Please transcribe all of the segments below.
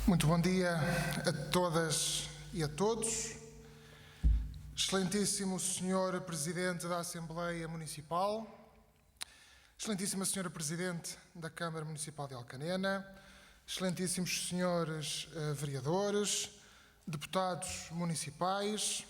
Muito bom dia a todas e a todos. Excelentíssimo Senhor Presidente da Assembleia Municipal, Excelentíssima Senhora Presidente da Câmara Municipal de Alcanena, Excelentíssimos Senhores Vereadores, Deputados Municipais,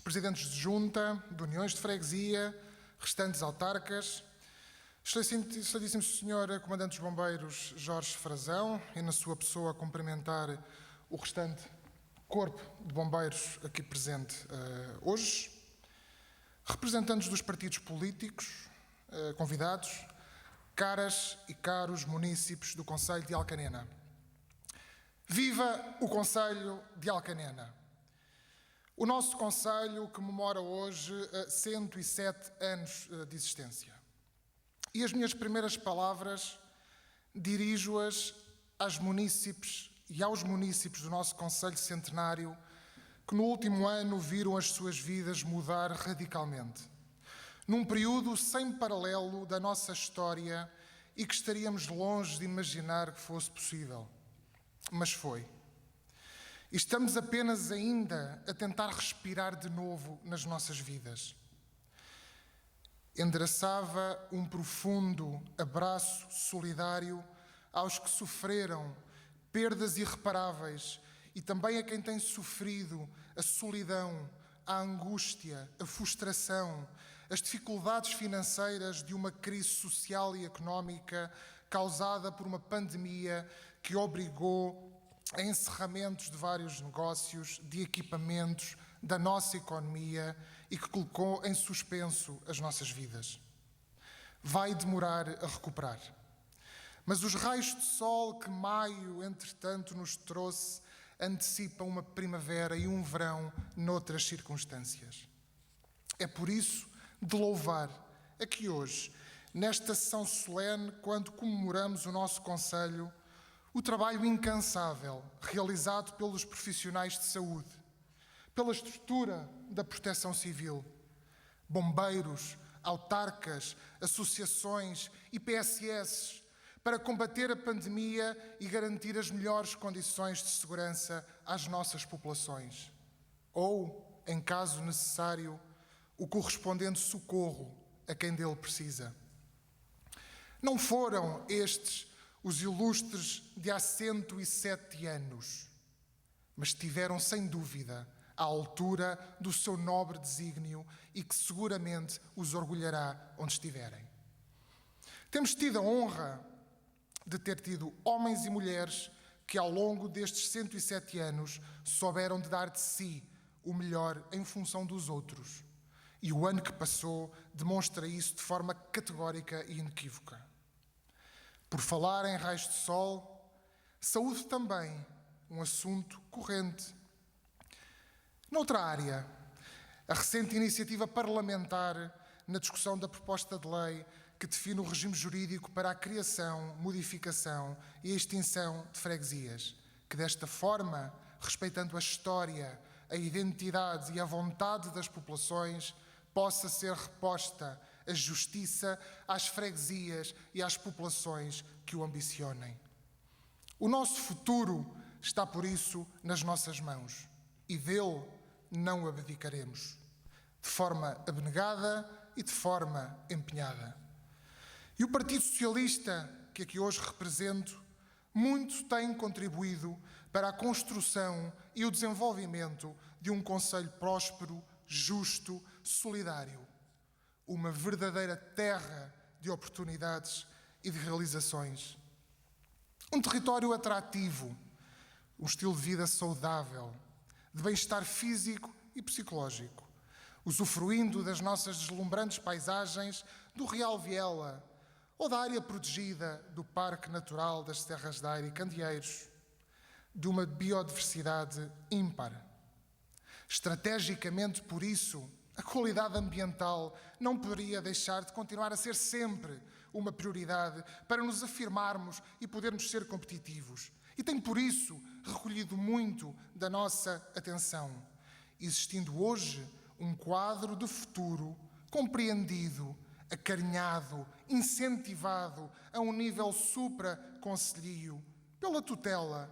Presidentes de Junta, de Uniões de Freguesia, restantes autarcas, Excelentíssimo Senhor Comandante dos Bombeiros Jorge Frazão, e na sua pessoa cumprimentar o restante Corpo de Bombeiros aqui presente hoje, representantes dos partidos políticos, convidados, caras e caros munícipes do Concelho de Alcanena. Viva o Concelho de Alcanena! O nosso Concelho comemora hoje 107 anos de existência. E as minhas primeiras palavras dirijo-as às munícipes e aos munícipes do nosso Concelho Centenário que no último ano viram as suas vidas mudar radicalmente. Num período sem paralelo da nossa história e que estaríamos longe de imaginar que fosse possível. Mas foi. E estamos apenas ainda a tentar respirar de novo nas nossas vidas. Endereçava um profundo abraço solidário aos que sofreram perdas irreparáveis e também a quem tem sofrido a solidão, a angústia, a frustração, as dificuldades financeiras de uma crise social e económica causada por uma pandemia que obrigou a encerramentos de vários negócios, de equipamentos, da nossa economia e que colocou em suspenso as nossas vidas. Vai demorar a recuperar. Mas os raios de sol que maio, entretanto, nos trouxe antecipam uma primavera e um verão noutras circunstâncias. É por isso de louvar aqui hoje, nesta sessão solene, quando comemoramos o nosso Concelho, o trabalho incansável realizado pelos profissionais de saúde, pela estrutura da proteção civil, bombeiros, autarcas, associações e PSS, para combater a pandemia e garantir as melhores condições de segurança às nossas populações. Ou, em caso necessário, o correspondente socorro a quem dele precisa. Não foram estes os ilustres de há 107 anos, mas estiveram, sem dúvida, à altura do seu nobre desígnio e que seguramente os orgulhará onde estiverem. Temos tido a honra de ter tido homens e mulheres que, ao longo destes 107 anos, souberam de dar de si o melhor em função dos outros. E o ano que passou demonstra isso de forma categórica e inequívoca. Por falar em raios de sol, saúde também, um assunto corrente. Noutra área, a recente iniciativa parlamentar na discussão da proposta de lei que define o regime jurídico para a criação, modificação e extinção de freguesias, que desta forma, respeitando a história, a identidade e a vontade das populações, possa ser reposta a justiça às freguesias e às populações que o ambicionem. O nosso futuro está, por isso, nas nossas mãos e dele não abdicaremos, de forma abnegada e de forma empenhada. E o Partido Socialista, que aqui hoje represento, muito tem contribuído para a construção e o desenvolvimento de um concelho próspero, justo, solidário. Uma verdadeira terra de oportunidades e de realizações. Um território atrativo, um estilo de vida saudável, de bem-estar físico e psicológico, usufruindo das nossas deslumbrantes paisagens do Real Viela ou da área protegida do Parque Natural das Serras da Aire e Candeeiros, de uma biodiversidade ímpar. Estrategicamente, por isso, a qualidade ambiental não poderia deixar de continuar a ser sempre uma prioridade para nos afirmarmos e podermos ser competitivos. E tem, por isso, recolhido muito da nossa atenção, existindo hoje um quadro de futuro compreendido, acarinhado, incentivado a um nível supra-concelhio, pela tutela,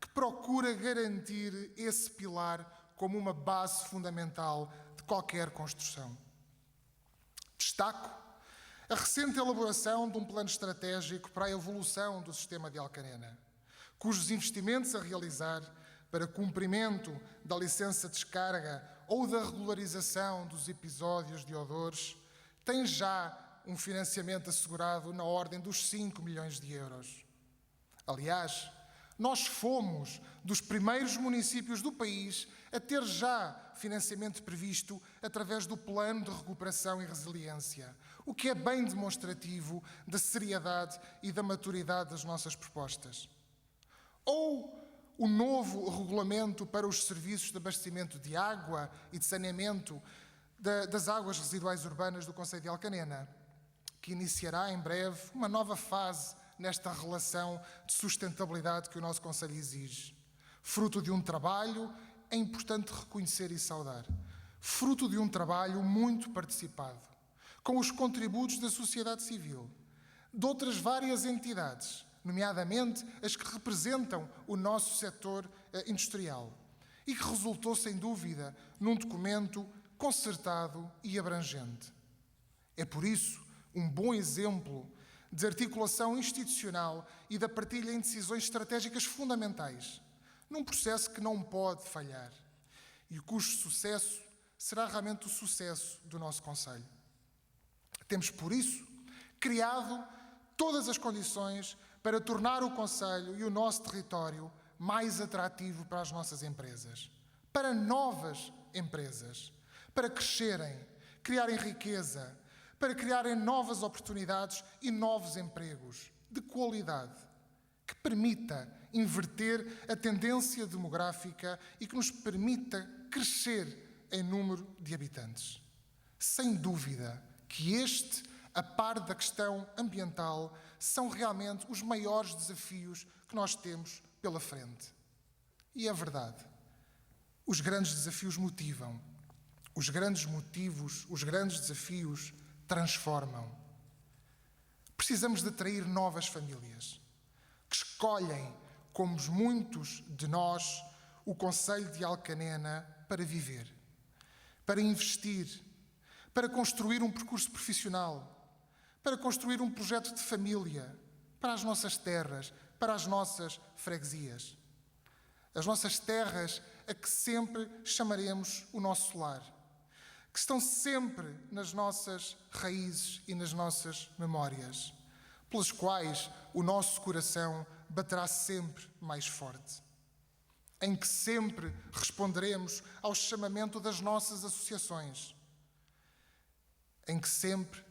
que procura garantir esse pilar como uma base fundamental de qualquer construção. Destaco a recente elaboração de um plano estratégico para a evolução do sistema de Alcanena, cujos investimentos a realizar para cumprimento da licença de descarga ou da regularização dos episódios de odores têm já um financiamento assegurado na ordem dos 5 milhões de euros. Aliás, nós fomos dos primeiros municípios do país a ter já financiamento previsto através do Plano de Recuperação e Resiliência, o que é bem demonstrativo da seriedade e da maturidade das nossas propostas. Ou o novo regulamento para os serviços de abastecimento de água e de saneamento das águas residuais urbanas do concelho de Alcanena, que iniciará em breve uma nova fase nesta relação de sustentabilidade que o nosso concelho exige. Fruto de um trabalho, é importante reconhecer e saudar, fruto de um trabalho muito participado, com os contributos da sociedade civil, de outras várias entidades, nomeadamente as que representam o nosso setor industrial, e que resultou, sem dúvida, num documento concertado e abrangente. É por isso um bom exemplo de articulação institucional e da partilha em decisões estratégicas fundamentais, num processo que não pode falhar e cujo sucesso será realmente o sucesso do nosso concelho. Temos, por isso, criado todas as condições para tornar o concelho e o nosso território mais atrativo para as nossas empresas, para novas empresas, para crescerem, criarem riqueza, para criarem novas oportunidades e novos empregos de qualidade, que permita inverter a tendência demográfica e que nos permita crescer em número de habitantes. Sem dúvida que este, a par da questão ambiental, são realmente os maiores desafios que nós temos pela frente. E é verdade, os grandes desafios motivam, os grandes motivos, os grandes desafios transformam. Precisamos de atrair novas famílias que escolhem, como muitos de nós, o concelho de Alcanena para viver, para investir, para construir um percurso profissional, para construir um projeto de família para as nossas terras, para as nossas freguesias. As nossas terras a que sempre chamaremos o nosso lar, que estão sempre nas nossas raízes e nas nossas memórias, pelas quais o nosso coração baterá sempre mais forte, em que sempre responderemos ao chamamento das nossas associações, em que sempre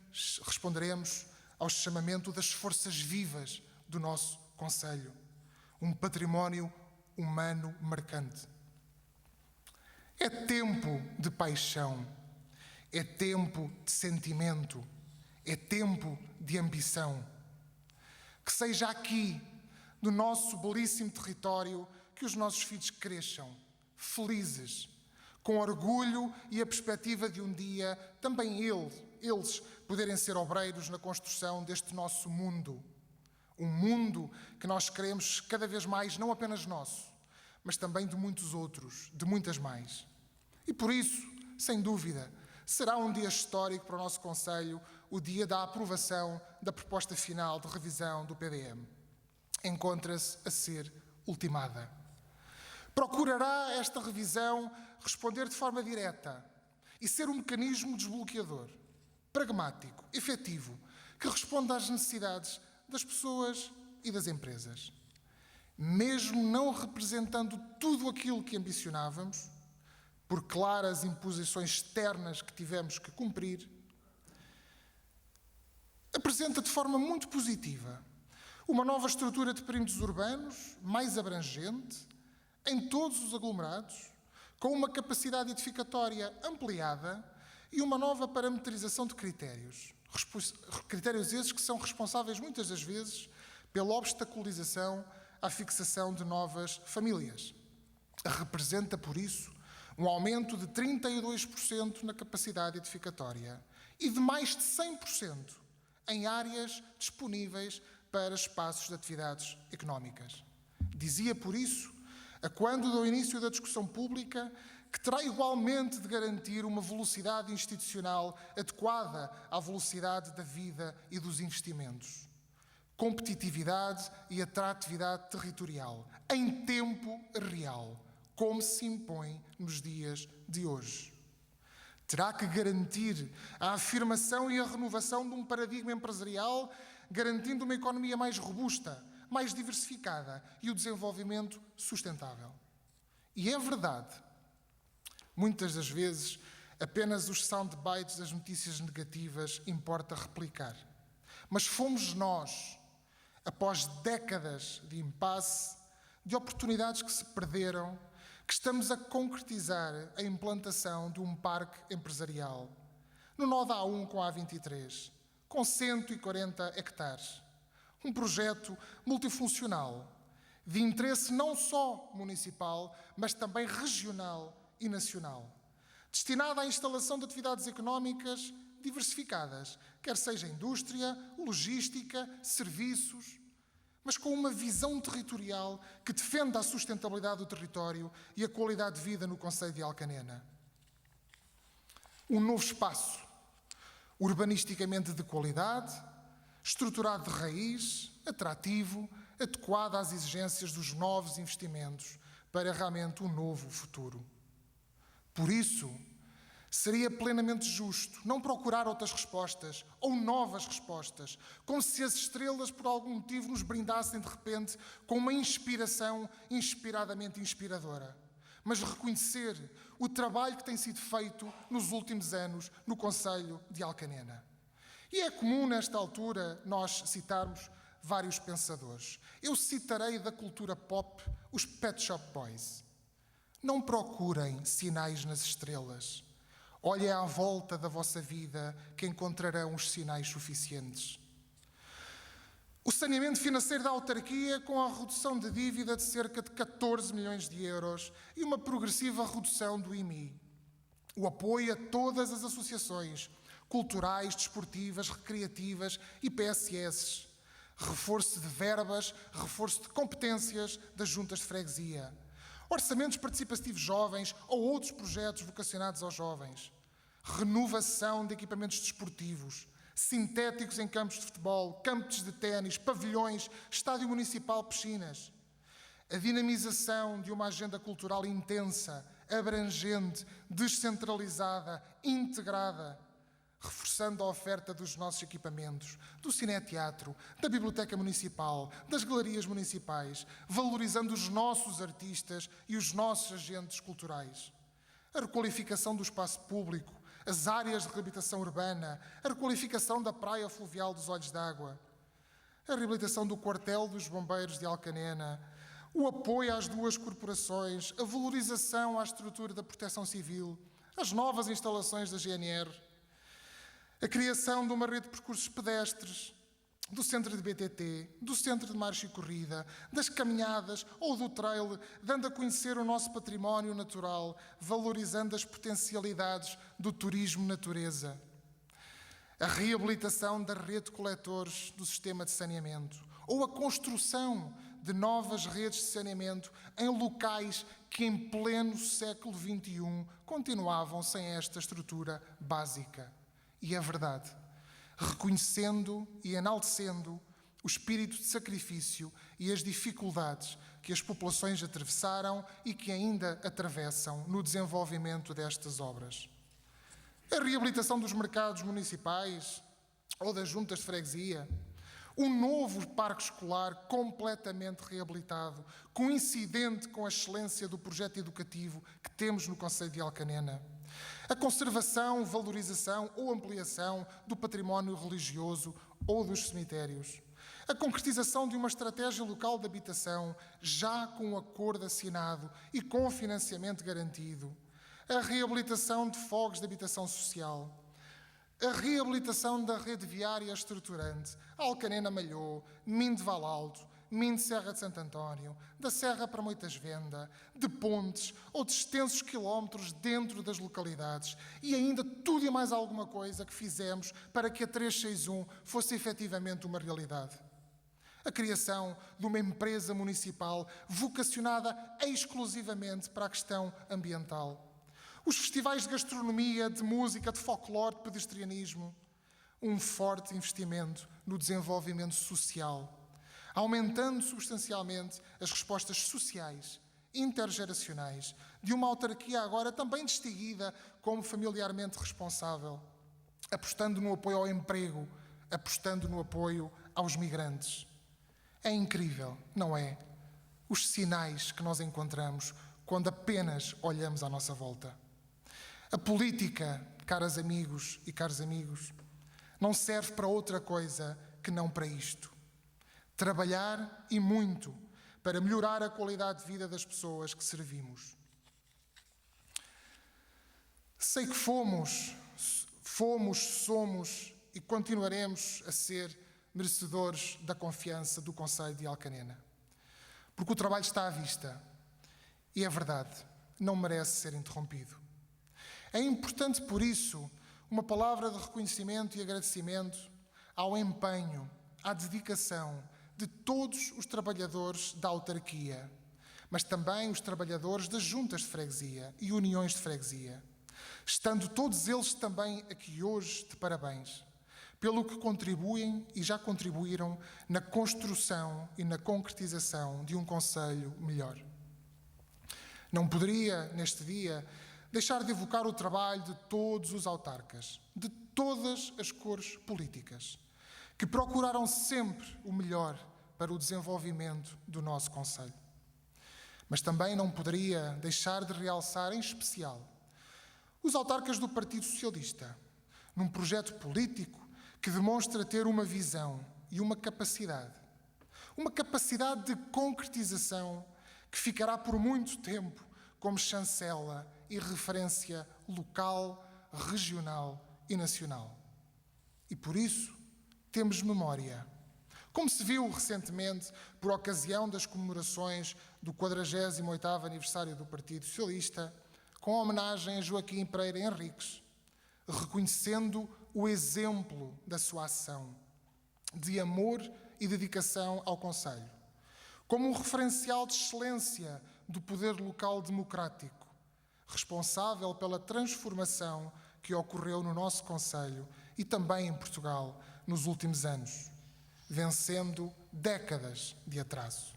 responderemos ao chamamento das forças vivas do nosso concelho, um património humano marcante. É tempo de paixão, é tempo de sentimento, é tempo de ambição. Que seja aqui, no nosso belíssimo território, que os nossos filhos cresçam, felizes, com orgulho e a perspectiva de um dia também eles poderem ser obreiros na construção deste nosso mundo. Um mundo que nós queremos cada vez mais, não apenas nosso, mas também de muitos outros, de muitas mais. E por isso, sem dúvida, será um dia histórico para o nosso concelho, o dia da aprovação da proposta final de revisão do PDM. Encontra-se a ser ultimada. Procurará esta revisão responder de forma direta e ser um mecanismo desbloqueador, pragmático, efetivo, que responda às necessidades das pessoas e das empresas. Mesmo não representando tudo aquilo que ambicionávamos, por claras imposições externas que tivemos que cumprir, apresenta de forma muito positiva uma nova estrutura de perímetros urbanos, mais abrangente, em todos os aglomerados, com uma capacidade edificatória ampliada e uma nova parametrização de critérios. Critérios esses que são responsáveis, muitas das vezes, pela obstaculização à fixação de novas famílias. Representa, por isso, um aumento de 32% na capacidade edificatória e de mais de 100% em áreas disponíveis para espaços de atividades económicas. Dizia, por isso, a quando do início da discussão pública, que terá igualmente de garantir uma velocidade institucional adequada à velocidade da vida e dos investimentos. Competitividade e atratividade territorial, em tempo real, como se impõe nos dias de hoje. Terá que garantir a afirmação e a renovação de um paradigma empresarial, garantindo uma economia mais robusta, mais diversificada e o desenvolvimento sustentável. E é verdade, muitas das vezes, apenas os soundbites das notícias negativas importa replicar. Mas fomos nós, após décadas de impasse, de oportunidades que se perderam, que estamos a concretizar a implantação de um parque empresarial, no nó da A1 com a A23, com 140 hectares. Um projeto multifuncional, de interesse não só municipal, mas também regional e nacional, destinado à instalação de atividades económicas diversificadas, quer seja indústria, logística, serviços, mas com uma visão territorial que defenda a sustentabilidade do território e a qualidade de vida no concelho de Alcanena. Um novo espaço, urbanisticamente de qualidade, estruturado de raiz, atrativo, adequado às exigências dos novos investimentos para realmente um novo futuro. Por isso, seria plenamente justo não procurar outras respostas ou novas respostas, como se as estrelas por algum motivo nos brindassem de repente com uma inspiração inspiradamente inspiradora, mas reconhecer o trabalho que tem sido feito nos últimos anos no concelho de Alcanena. E é comum nesta altura nós citarmos vários pensadores. Eu citarei da cultura pop os Pet Shop Boys. Não procurem sinais nas estrelas. Olhem à volta da vossa vida que encontrarão os sinais suficientes. O saneamento financeiro da autarquia, com a redução de dívida de cerca de 14 milhões de euros e uma progressiva redução do IMI. O apoio a todas as associações culturais, desportivas, recreativas e PSS. Reforço de verbas, reforço de competências das juntas de freguesia. Orçamentos participativos jovens ou outros projetos vocacionados aos jovens. Renovação de equipamentos desportivos, sintéticos em campos de futebol, campos de ténis, pavilhões, estádio municipal, piscinas. A dinamização de uma agenda cultural intensa, abrangente, descentralizada, integrada, reforçando a oferta dos nossos equipamentos, do cineteatro, da biblioteca municipal, das galerias municipais, valorizando os nossos artistas e os nossos agentes culturais. A requalificação do espaço público, as áreas de reabilitação urbana, a requalificação da praia fluvial dos Olhos d'Água, a reabilitação do quartel dos bombeiros de Alcanena, o apoio às duas corporações, a valorização à estrutura da proteção civil, as novas instalações da GNR, a criação de uma rede de percursos pedestres, do centro de BTT, do centro de marcha e corrida, das caminhadas ou do trail, dando a conhecer o nosso património natural, valorizando as potencialidades do turismo natureza. A reabilitação da rede de coletores do sistema de saneamento ou a construção de novas redes de saneamento em locais que em pleno século XXI continuavam sem esta estrutura básica. E é verdade, reconhecendo e enaltecendo o espírito de sacrifício e as dificuldades que as populações atravessaram e que ainda atravessam no desenvolvimento destas obras. A reabilitação dos mercados municipais ou das juntas de freguesia, um novo parque escolar completamente reabilitado, coincidente com a excelência do projeto educativo que temos no concelho de Alcanena. A conservação, valorização ou ampliação do património religioso ou dos cemitérios. A concretização de uma estratégia local de habitação, já com um acordo assinado e com financiamento garantido. A reabilitação de fogos de habitação social. A reabilitação da rede viária estruturante, Alcanena-Malhou, Minho de Valalto, Minho de Serra de Santo António, da Serra para Moitasvenda, de pontes ou de extensos quilómetros dentro das localidades e ainda tudo e mais alguma coisa que fizemos para que a 361 fosse efetivamente uma realidade. A criação de uma empresa municipal vocacionada exclusivamente para a questão ambiental. Os festivais de gastronomia, de música, de folclore, de pedestrianismo. Um forte investimento no desenvolvimento social, aumentando substancialmente as respostas sociais, intergeracionais, de uma autarquia agora também distinguida como familiarmente responsável, apostando no apoio ao emprego, apostando no apoio aos migrantes. É incrível, não é? Os sinais que nós encontramos quando apenas olhamos à nossa volta. A política, caras amigos e caros amigos, não serve para outra coisa que não para isto. Trabalhar e muito para melhorar a qualidade de vida das pessoas que servimos. Sei que fomos, somos e continuaremos a ser merecedores da confiança do Conselho de Alcanena. Porque o trabalho está à vista. E é verdade, não merece ser interrompido. É importante, por isso, uma palavra de reconhecimento e agradecimento ao empenho, à dedicação de todos os trabalhadores da autarquia, mas também os trabalhadores das juntas de freguesia e uniões de freguesia, estando todos eles também aqui hoje de parabéns, pelo que contribuem e já contribuíram na construção e na concretização de um concelho melhor. Não poderia, neste dia, deixar de evocar o trabalho de todos os autarcas, de todas as cores políticas, que procuraram sempre o melhor para o desenvolvimento do nosso concelho. Mas também não poderia deixar de realçar, em especial, os autarcas do Partido Socialista, num projeto político que demonstra ter uma visão e uma capacidade de concretização que ficará por muito tempo como chancela e referência local, regional e nacional. E por isso temos memória. Como se viu recentemente, por ocasião das comemorações do 48º aniversário do Partido Socialista, com homenagem a Joaquim Pereira Henriques, reconhecendo o exemplo da sua ação, de amor e dedicação ao concelho, como um referencial de excelência do poder local democrático, responsável pela transformação que ocorreu no nosso concelho e também em Portugal nos últimos anos, vencendo décadas de atraso.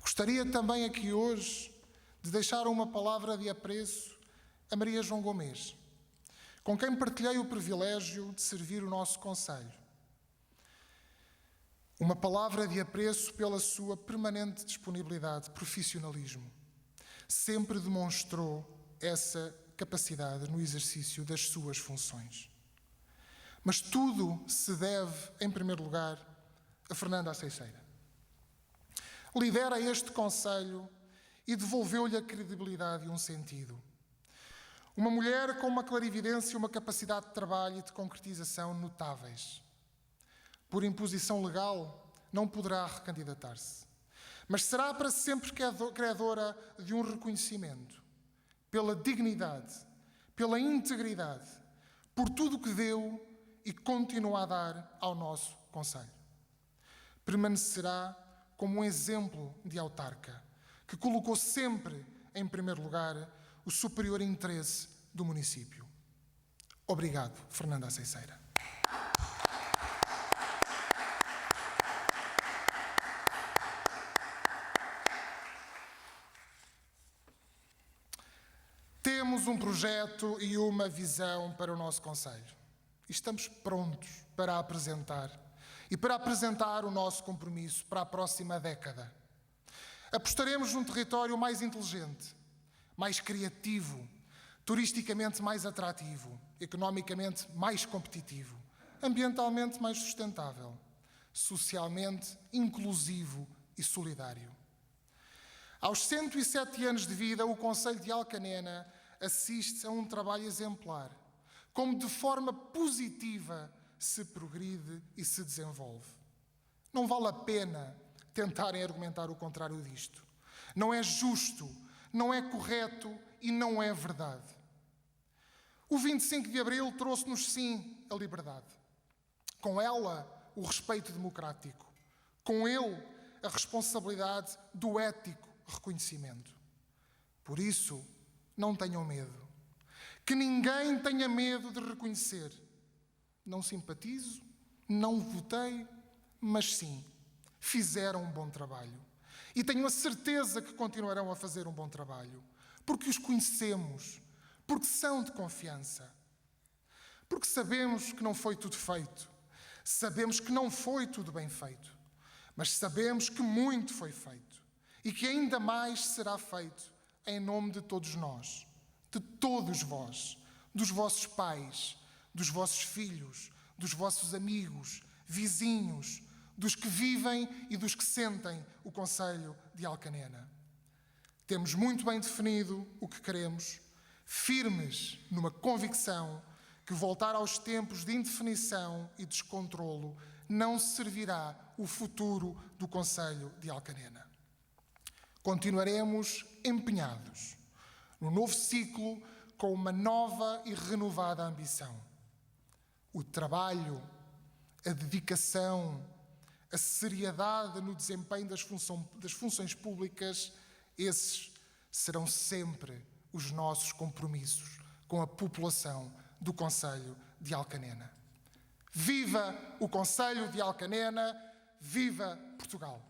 Gostaria também aqui hoje de deixar uma palavra de apreço a Maria João Gomes, com quem partilhei o privilégio de servir o nosso concelho. Uma palavra de apreço pela sua permanente disponibilidade, profissionalismo. Sempre demonstrou essa capacidade no exercício das suas funções. Mas tudo se deve, em primeiro lugar, a Fernanda Aceiceira. Lidera este concelho e devolveu-lhe a credibilidade e um sentido. Uma mulher com uma clarividência e uma capacidade de trabalho e de concretização notáveis. Por imposição legal, não poderá recandidatar-se, mas será para sempre credora de um reconhecimento pela dignidade, pela integridade, por tudo o que deu e continua a dar ao nosso concelho. Permanecerá como um exemplo de autarca, que colocou sempre em primeiro lugar o superior interesse do município. Obrigado, Fernanda Aceiceira. Temos um projeto e uma visão para o nosso concelho. E estamos prontos para a apresentar. E para apresentar o nosso compromisso para a próxima década. Apostaremos num território mais inteligente, mais criativo, turisticamente mais atrativo, economicamente mais competitivo, ambientalmente mais sustentável, socialmente inclusivo e solidário. Aos 107 anos de vida, o Concelho de Alcanena assiste a um trabalho exemplar, como de forma positiva se progride e se desenvolve. Não vale a pena tentarem argumentar o contrário disto. Não é justo, não é correto e não é verdade. O 25 de Abril trouxe-nos, sim, a liberdade. Com ela, o respeito democrático. com ele a responsabilidade do ético reconhecimento. Por isso, não tenham medo. Que ninguém tenha medo de reconhecer. Não simpatizo, não votei, mas sim, fizeram um bom trabalho. E tenho a certeza que continuarão a fazer um bom trabalho, porque os conhecemos, porque são de confiança. Porque sabemos que não foi tudo feito, sabemos que não foi tudo bem feito, mas sabemos que muito foi feito e que ainda mais será feito em nome de todos nós, de todos vós, dos vossos pais, dos vossos filhos, dos vossos amigos, vizinhos, dos que vivem e dos que sentem o concelho de Alcanena. Temos muito bem definido o que queremos, firmes numa convicção que voltar aos tempos de indefinição e descontrolo não servirá o futuro do concelho de Alcanena. Continuaremos empenhados no novo ciclo com uma nova e renovada ambição. O trabalho, a dedicação, a seriedade no desempenho das funções públicas, esses serão sempre os nossos compromissos com a população do concelho de Alcanena. Viva o concelho de Alcanena, viva Portugal!